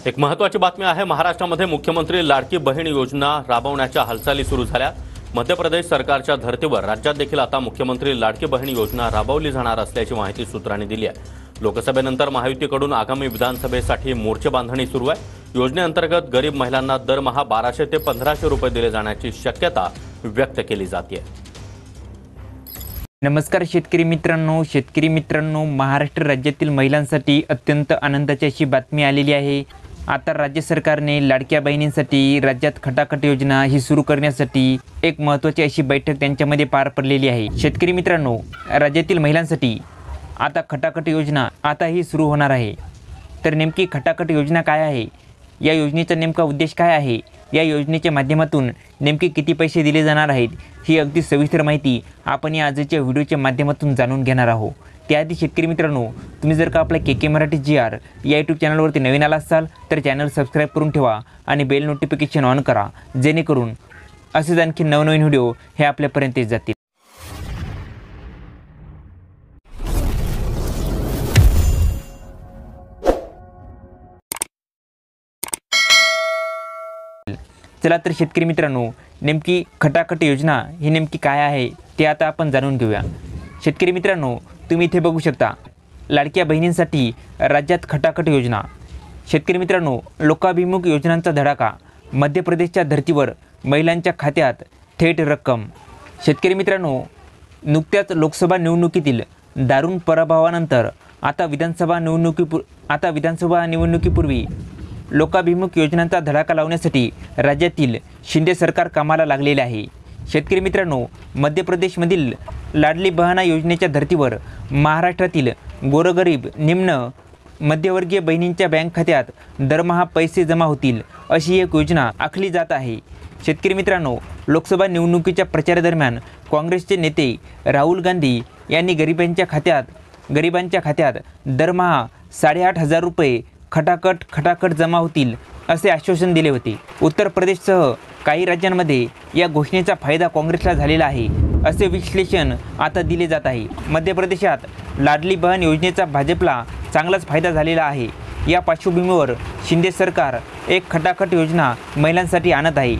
एक महत्त्वाची बातमी आहे। महाराष्ट्रामध्ये मुख्यमंत्री लाडकी बहीण योजना राबवण्याच्या हालचाली सुरू झाल्या। मध्य प्रदेश सरकारच्या धर्तीवर राज्यात देखील आता मुख्यमंत्री लाडकी बहीण योजना राबवली जाणार असल्याची माहिती सूत्रांनी दिली आहे। लोकसभेनंतर महायुतीकडून आगामी विधानसभेसाठी मोर्चे बांधणी सुरू आहे। योजनेअंतर्गत गरीब महिलांना दरमहा 1200 ते 1500 रुपये दिले जाण्याची शक्यता व्यक्त केली जाते। नमस्कार शेतकरी मित्रांनो, महाराष्ट्र राज्यातील महिलांसाठी अत्यंत आनंदाची अशी बातमी आलेली आहे। आता राज्य सरकारने लाडक्या बहिणींसाठी राज्यात खटाखट योजना ही सुरू करण्यासाठी एक महत्त्वाची अशी बैठक त्यांच्यामध्ये पार पडलेली आहे। शेतकरी मित्रांनो, राज्यातील महिलांसाठी आता खटाखट योजना आता ही सुरू होणार आहे। तर नेमकी खटाखट योजना काय आहे, या योजनेचा नेमका उद्देश काय आहे, या योजनेच्या माध्यमातून नेमके किती पैसे दिले जाणार आहेत, ही अगदी सविस्तर माहिती आपण या आजच्या व्हिडिओच्या माध्यमातून जाणून घेणार आहोत। त्याआधी शेतकरी मित्रांनो, तुम्ही जर का आपल्या के मराठी GR या यूट्यूब चॅनलवरती नवीन आला असाल तर चॅनल सबस्क्राईब करून ठेवा आणि बेल नोटिफिकेशन ऑन करा, जेणेकरून असेच आणखी नवनवीन व्हिडिओ हे आपल्यापर्यंत येत जातील। चला तर शेतकरी मित्रांनो, नेमकी खटाखट योजना ही नेमकी काय आहे ते आता आपण जाणून घेऊया। शेतकरी मित्रांनो, तुम्ही इथे बघू शकता लाडक्या बहिणींसाठी राज्यात खटाखट योजना। शेतकरी मित्रांनो, लोकाभिमुख योजनांचा धडाका, मध्य प्रदेशच्या धर्तीवर महिलांच्या खात्यात थेट रक्कम। शेतकरी मित्रांनो, नुकत्याच लोकसभा निवडणुकीतील दारुण पराभवानंतर आता विधानसभा निवडणुकीपूर्वी लोकाभिमुख योजनांचा धडाका लावण्यासाठी राज्यातील शिंदे सरकार कामाला लागलेले आहे। शेतकरी मित्रांनो, मध्य प्रदेशमधील लाडली बहना योजनेच्या धर्तीवर महाराष्ट्रातील गोरगरीब निम्न मध्यवर्गीय बहिणींच्या बँक खात्यात दरमहा पैसे जमा होतील अशी एक योजना आखली जात आहे। शेतकरी मित्रांनो, लोकसभा निवडणुकीच्या प्रचारादरम्यान काँग्रेसचे नेते राहुल गांधी यांनी गरिबांच्या खात्यात दरमहा 8,500 रुपये खटाखट जमा होतील असे आश्वासन दिले होते। उत्तर प्रदेशसह काही राज्यांमध्ये या घोषणेचा फायदा काँग्रेसला झालेला आहे असे विश्लेषण आता दिले जात आहे। मध्य प्रदेशात लाडली बहन योजनेचा भाजपला चांगलाच फायदा झालेला आहे। या पार्श्वभूमीवर शिंदे सरकार एक खटाखट योजना महिलांसाठी आणत आहे।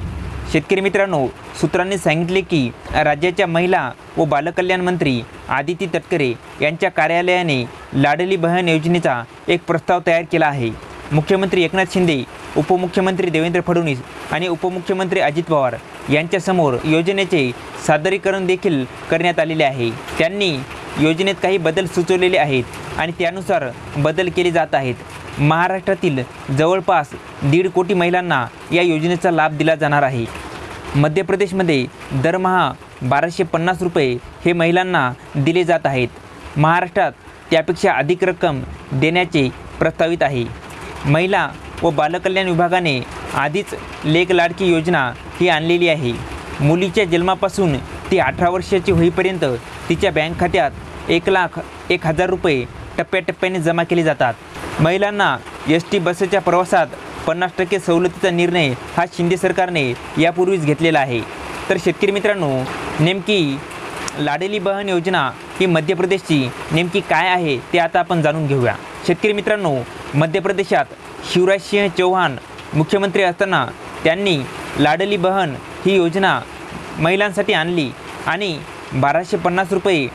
शेतकरी मित्रांनो, सूत्रांनी सांगितले की राज्याच्या महिला व बालकल्याण मंत्री आदिती तटकरे यांच्या कार्यालयाने लाडली बहन योजनेचा एक प्रस्ताव तयार केला आहे। मुख्यमंत्री एकनाथ शिंदे, उपमुख्यमंत्री देवेंद्र फडणवीस आणि उपमुख्यमंत्री अजित पवार यांच्यासमोर योजनेचे सादरीकरण देखील करण्यात आलेले आहे। त्यांनी योजनेत काही बदल सुचवलेले आहेत आणि त्यानुसार बदल केले जात आहेत। महाराष्ट्रातील जवळपास 1.5 कोटी महिलांना या योजनेचा लाभ दिला जाणार आहे। मध्य प्रदेशमध्ये दरमहा 1250 रुपये हे महिलांना दिले जात आहेत। महाराष्ट्रात त्यापेक्षा अधिक रक्कम देण्याचे प्रस्तावित आहे। महिला व बालकल्याण विभागाने आधीच लेक लाडकी योजना ही आणलेली आहे। मुलीच्या जन्मापासून ती 18 वर्षाची होईपर्यंत तिच्या बँक खात्यात 1,01,000 रुपये टप्प्याटप्प्याने जमा केले जातात। महिलांना ST बसच्या प्रवासात 50% सवलतीचा निर्णय हा शिंदे सरकारने यापूर्वीच घेतलेला आहे। तर शेतकरी मित्रांनो, नेमकी लाडली बहन योजना ही मध्य प्रदेशची नेमकी काय आहे ते आता आपण जाणून घेऊया। शेतकरी मित्रांनो, मध्य प्रदेशात शिवराज सिंह चौहान मुख्यमंत्री असताना त्यांनी लाडली बहन ही योजना महिलांसाठी आणली आणि 1250 रुपये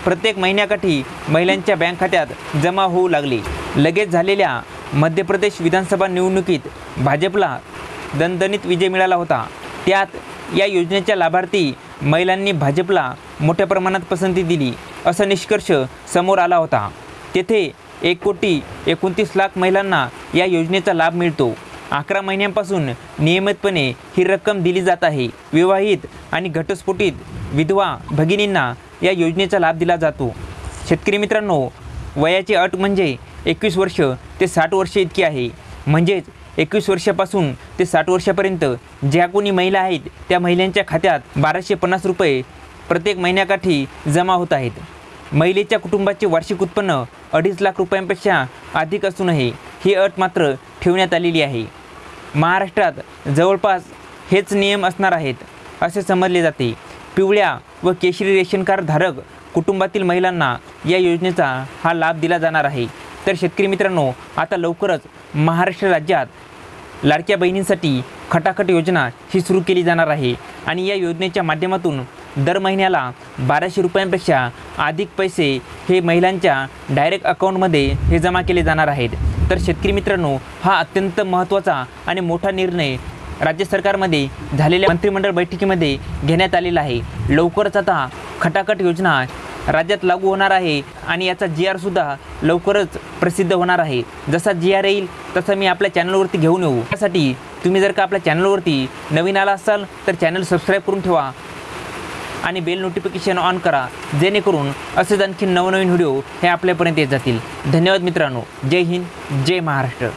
प्रत्येक महिन्याकाठी महिलांच्या बँक खात्यात जमा होऊ लागले। लगेच झालेल्या मध्य प्रदेश विधानसभा निवडणुकीत भाजपला दणदणीत विजय मिळाला होता। त्यात या योजनेच्या लाभार्थी महिलांनी भाजपला मोठ्या प्रमाणात पसंती दिली असा निष्कर्ष समोर आला होता। तेथे 1,29,00,000 महिलांना या योजनेचा लाभ मिळतो। 11 महिन्यांपासून नियमितपणे ही रक्कम दिली जात आहे। विवाहित आणि घटस्फोटित विधवा भगिनींना या योजनेचा लाभ दिला जातो। शेतकरी मित्रांनो, वयाची अट म्हणजे 21 वर्ष ते 60 वर्ष इतकी आहे। म्हणजेच 21 वर्षापासून ते 60 वर्षापर्यंत ज्या कोणी महिला आहेत त्या महिलांच्या खात्यात 1250 रुपये प्रत्येक महिन्याकाठी जमा होत आहेत। महिलेच्या कुटुंबाचे वार्षिक उत्पन्न 2.5 लाख रुपयांपेक्षा अधिक असू नये ही अट मात्र ठेवण्यात आलेली आहे। महाराष्ट्रात जवळपास हेच नियम असणार आहेत असे समजले जाते। पिवळ्या व केशरी रेशन कार्ड धारक कुटुंबातील महिलांना या योजनेचा हा लाभ दिला जाणार आहे। तर शेतकरी मित्रांनो, आता लवकरच महाराष्ट्र राज्यात लाडक्या बहिणींसाठी खटाखट योजना ही सुरू केली जाणार आहे आणि या योजनेच्या माध्यमातून दर महिन्याला 1200 रुपयांपेक्षा अधिक पैसे हे महिलांच्या डायरेक्ट अकाउंटमध्ये हे जमा केले जाणार आहेत। तर शेतकरी मित्रांनो, हा अत्यंत महत्त्वाचा आणि मोठा निर्णय राज्य सरकारमध्ये झालेल्या मंत्रिमंडळ बैठकीमध्ये घेण्यात आलेला आहे। लवकरच आता खटाखट योजना राज्यात लागू होणार आहे आणि याचा GR सुद्धा लवकरच प्रसिद्ध होणार आहे। जसा GR येईल तसा मी आपल्या चॅनलवरती घेऊन येऊ। त्यासाठी तुम्ही जर का आपल्या चॅनलवरती नवीन आला असाल तर चॅनल सबस्क्राईब करून ठेवा आणि बेल नोटिफिकेशन ऑन करा, जेणेकरून असेच आणखी नवनवीन व्हिडिओ हे आपल्यापर्यंत येत जातील। धन्यवाद मित्रांनो। जय हिंद, जय महाराष्ट्र।